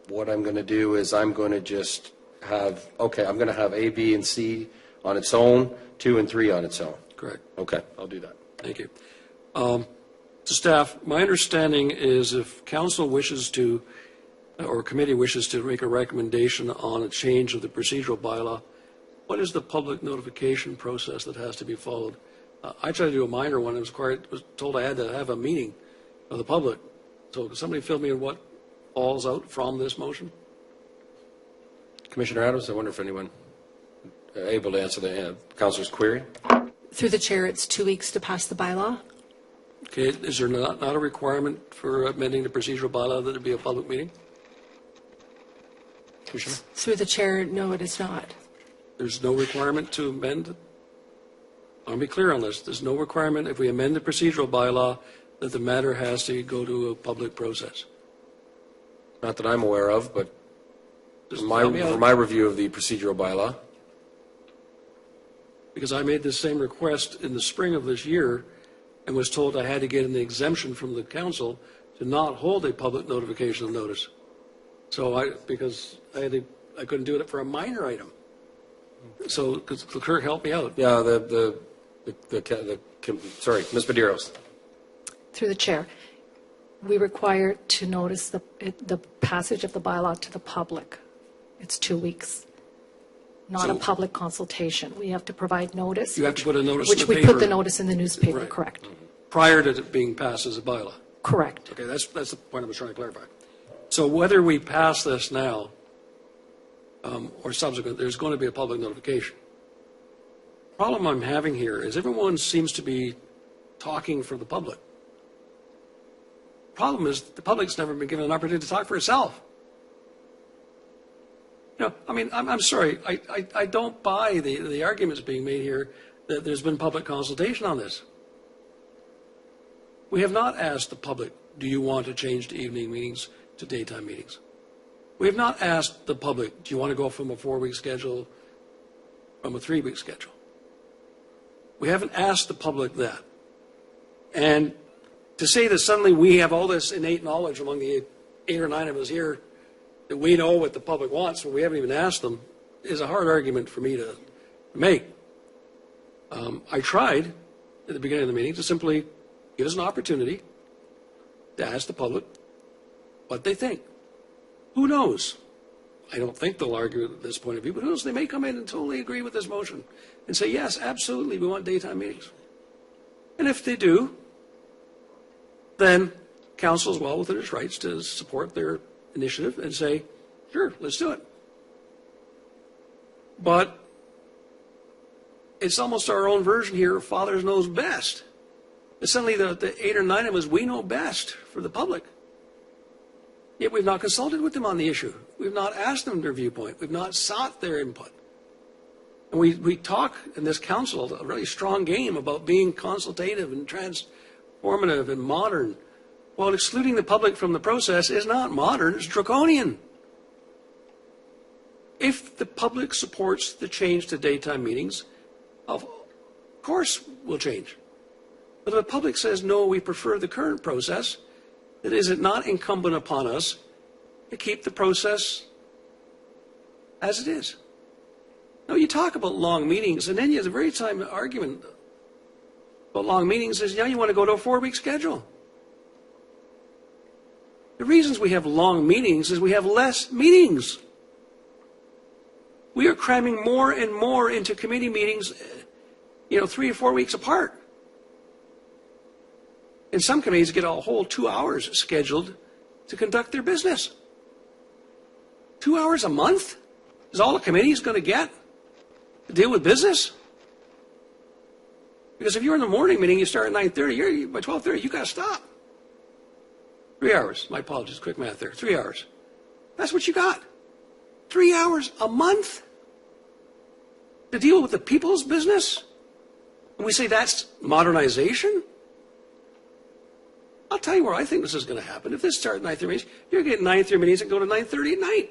what I'm going to do is I'm going to just have, okay, I'm going to have A, B, and C on its own, 2 and 3 on its own. Correct. Okay, I'll do that. Thank you. To staff, my understanding is if council wishes to, or committee wishes to make a recommendation on a change of the procedural bylaw, what is the public notification process that has to be followed? I tried to do a minor one. I was told I had to have a meeting of the public. So can somebody fill me in what falls out from this motion? Commissioner Adams, I wonder if anyone able to answer the councillor's query? Through the chair, it's 2 weeks to pass the bylaw. Okay, is there not a requirement for amending the procedural bylaw that it be a public meeting? Commissioner? Through the chair, no, it is not. There's no requirement to amend? I want to be clear on this. There's no requirement if we amend the procedural bylaw that the matter has to go to a public process. Not that I'm aware of, but for my review of the procedural bylaw. Because I made this same request in the spring of this year and was told I had to get an exemption from the council to not hold a public notification of notice. So because I couldn't do it for a minor item. So the clerk help me out. Yeah, sorry, Ms. Medeiros. Through the chair, we require to notice the passage of the bylaw to the public. It's 2 weeks, not a public consultation. We have to provide notice. You have to put a notice which in the we paper. put the notice in the newspaper, Right. correct? Prior to it being passed as a bylaw. Correct. Okay, that's the point I was trying to clarify. So whether we pass this now or subsequent, there's going to be a public notification. The problem I'm having here is everyone seems to be talking for the public. The problem is the public's never been given an opportunity to talk for itself. You know, I mean, I'm sorry, I don't buy the arguments being made here that there's been public consultation on this. We have not asked the public, do you want to change the evening meetings to daytime meetings? We have not asked the public, do you want to go from a 4-week schedule from a 3-week schedule? We haven't asked the public that. And to say that suddenly we have all this innate knowledge among the 8 or 9 of us here that we know what the public wants when we haven't even asked them is a hard argument for me to make. I tried at the beginning of the meeting to simply give us an opportunity to ask the public what they think. Who knows? I don't think they'll argue at this point of view, but who knows? They may come in and totally agree with this motion and say, yes, absolutely, we want daytime meetings. And if they do, then council is well within its rights to support their initiative and say, sure, let's do it. But it's almost our own version here of Father knows best. It's suddenly the 8 or 9 of us, we know best for the public. Yet we've not consulted with them on the issue. We've not asked them their viewpoint. We've not sought their input. And we talk in this council a really strong game about being consultative and transformative and modern. Well, excluding the public from the process is not modern, it's draconian. If the public supports the change to daytime meetings, of course we'll change. But if the public says, no, we prefer the current process, then is it not incumbent upon us to keep the process as it is? No, you talk about long meetings, and then you have the very time argument about long meetings is, you want to go to a 4-week schedule. The reasons we have long meetings is we have less meetings. We are cramming more and more into committee meetings, 3 or 4 weeks apart. And some committees get a whole 2 hours scheduled to conduct their business. 2 hours a month is all a committee is going to get to deal with business. Because if you're in the morning meeting, you start at 9:30, by 12:30, you got to stop. 3 hours. My apologies, quick math there. 3 hours. That's what you got. 3 hours a month to deal with the people's business? And we say that's modernization? I'll tell you where I think this is going to happen. If this starts at 9:30 meetings, you're getting 9:30 meetings and go to 9:30 at night.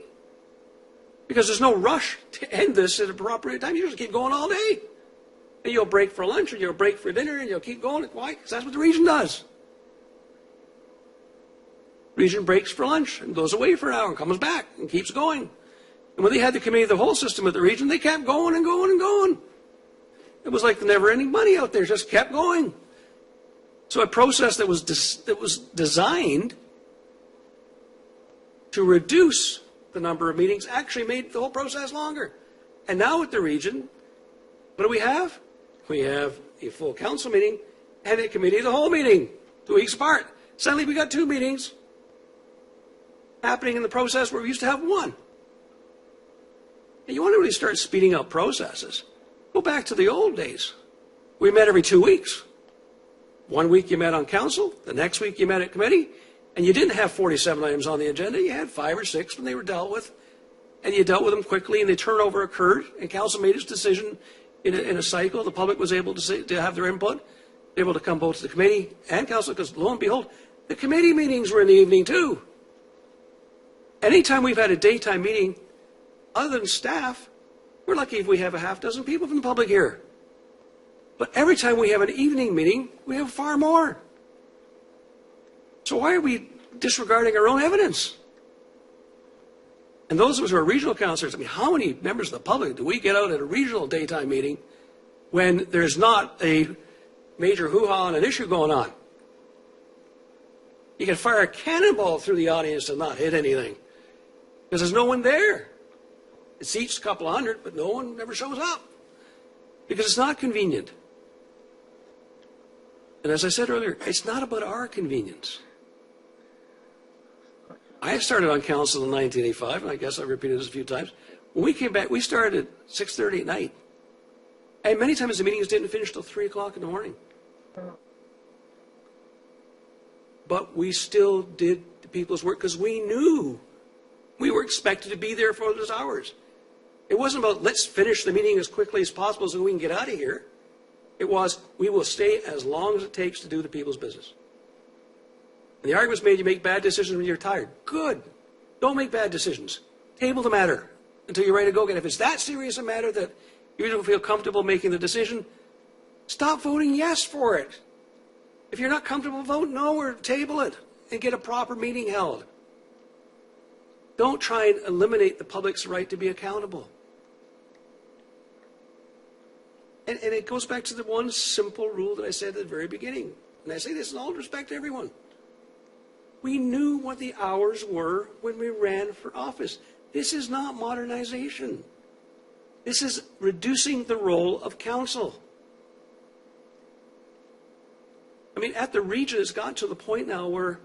Because there's no rush to end this at a proper time. You just keep going all day. And you'll break for lunch, or you'll break for dinner, and you'll keep going. Why? Because that's what the region does. Region breaks for lunch and goes away for an hour and comes back and keeps going. And when they had the committee of the whole system at the region, they kept going and going and going. It was like the never-ending money out there, just kept going. So a process that was designed to reduce the number of meetings actually made the whole process longer. And now at the region, what do we have? We have a full council meeting and a committee of the whole meeting, 2 weeks apart. Suddenly we got 2 meetings happening in the process where we used to have 1. And you want to really start speeding up processes. Go back to the old days. We met every 2 weeks. 1 week you met on council, the next week you met at committee, and you didn't have 47 items on the agenda, you had 5 or 6 when they were dealt with, and you dealt with them quickly, and the turnover occurred, and council made its decision in a cycle. The public was able to have their input, able to come both to the committee and council, because lo and behold, the committee meetings were in the evening too. Anytime we've had a daytime meeting, other than staff, we're lucky if we have a half dozen people from the public here. But every time we have an evening meeting, we have far more. So why are we disregarding our own evidence? And those of us who are regional councillors, I mean, how many members of the public do we get out at a regional daytime meeting when there's not a major hoo-ha on an issue going on? You can fire a cannonball through the audience and not hit anything because there's no one there. It seats a couple hundred, but no one ever shows up because it's not convenient. And as I said earlier, it's not about our convenience. I started on council in 1985, and I guess I've repeated this a few times. When we came back, we started at 6:30 at night. And many times the meetings didn't finish till 3 o'clock in the morning. But we still did the people's work because we knew we were expected to be there for those hours. It wasn't about let's finish the meeting as quickly as possible so we can get out of here. It was we will stay as long as it takes to do the people's business. And the argument's made you make bad decisions when you're tired. Good. Don't make bad decisions. Table the matter until you're ready to go again. If it's that serious a matter that you don't feel comfortable making the decision, stop voting yes for it. If you're not comfortable, vote no or table it and get a proper meeting held. Don't try and eliminate the public's right to be accountable. And it goes back to the one simple rule that I said at the very beginning. And I say this in all respect to everyone. We knew what the hours were when we ran for office. This is not modernization. This is reducing the role of council. I mean, at the region, it's gotten to the point now where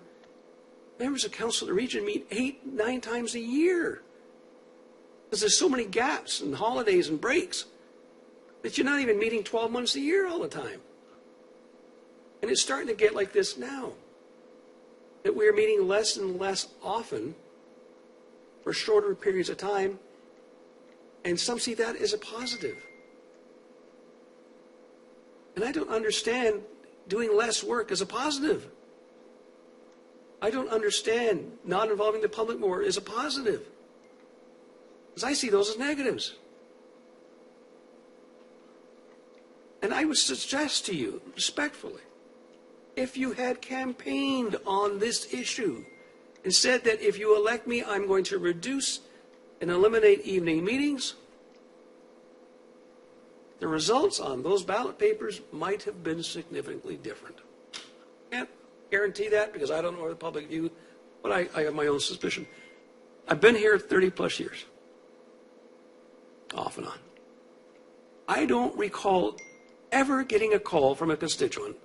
members of council of the region meet 8, 9 times a year. Because there's so many gaps and holidays and breaks that you're not even meeting 12 months a year all the time. And it's starting to get like this now. That we're meeting less and less often for shorter periods of time. And some see that as a positive. And I don't understand doing less work as a positive. I don't understand not involving the public more as a positive. Because I see those as negatives. And I would suggest to you, respectfully, if you had campaigned on this issue and said that if you elect me, I'm going to reduce and eliminate evening meetings, the results on those ballot papers might have been significantly different. Can't guarantee that because I don't know the public view, but I have my own suspicion. I've been here 30 plus years, off and on. I don't recall ever getting a call from a constituent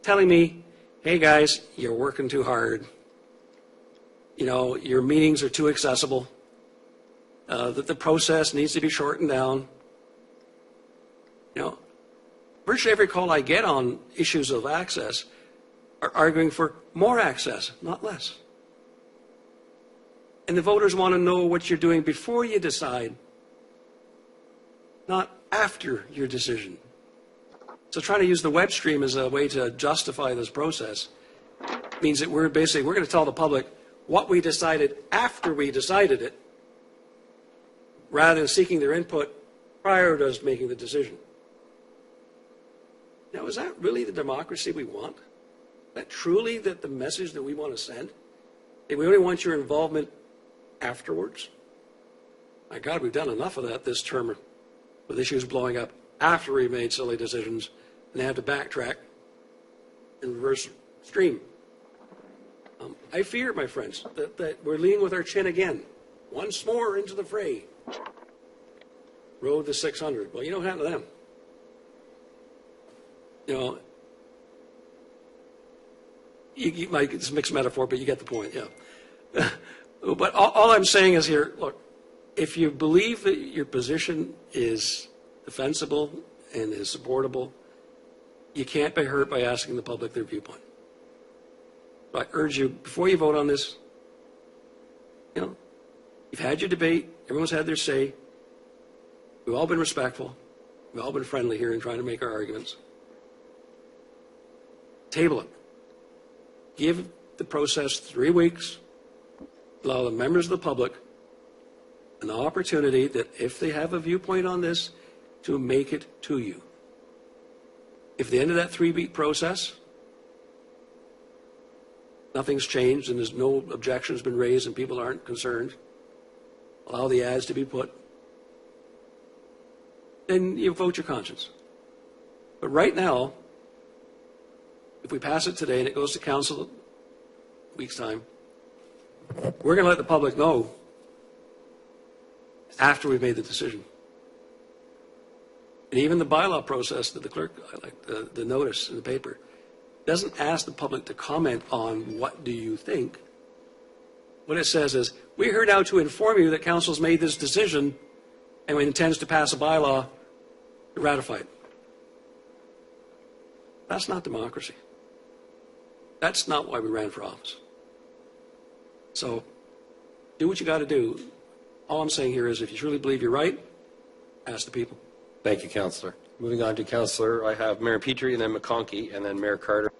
telling me, hey guys, you're working too hard. You know, your meetings are too accessible. That the process needs to be shortened down. You know, virtually every call I get on issues of access are arguing for more access, not less. And the voters want to know what you're doing before you decide, not after your decision. So trying to use the webstream as a way to justify this process means that we're going to tell the public what we decided after we decided it, rather than seeking their input prior to us making the decision. Now, is that really the democracy we want? Is that truly the message that we want to send? If we only want your involvement afterwards, my God, we've done enough of that this term with issues blowing up after we've made silly decisions and they have to backtrack and reverse stream. I fear, my friends, that we're leaning with our chin again, once more into the fray. Road to 600. Well, you know what happened to them? You know, it's a mixed metaphor, but you get the point, yeah. But all I'm saying is here, look, if you believe that your position is defensible and is supportable, you can't be hurt by asking the public their viewpoint. So I urge you, before you vote on this, you know, you've had your debate, everyone's had their say, we've all been respectful, we've all been friendly here in trying to make our arguments. Table it. Give the process 3 weeks, allow the members of the public an opportunity that if they have a viewpoint on this, to make it to you. If at the end of that 3-week process, nothing's changed and there's no objections been raised and people aren't concerned, allow the ads to be put, then you vote your conscience. But right now, if we pass it today and it goes to council a week's time, we're going to let the public know after we've made the decision. And even the bylaw process that the clerk, like the notice in the paper, doesn't ask the public to comment on what do you think. What it says is, we're here now to inform you that council's made this decision and intends to pass a bylaw to ratify it. That's not democracy. That's not why we ran for office. So do what you got to do. All I'm saying here is if you truly believe you're right, ask the people. Thank you, Councillor. Moving on to Councillor, I have Mayor Petrie and then McConkey and then Mayor Carter.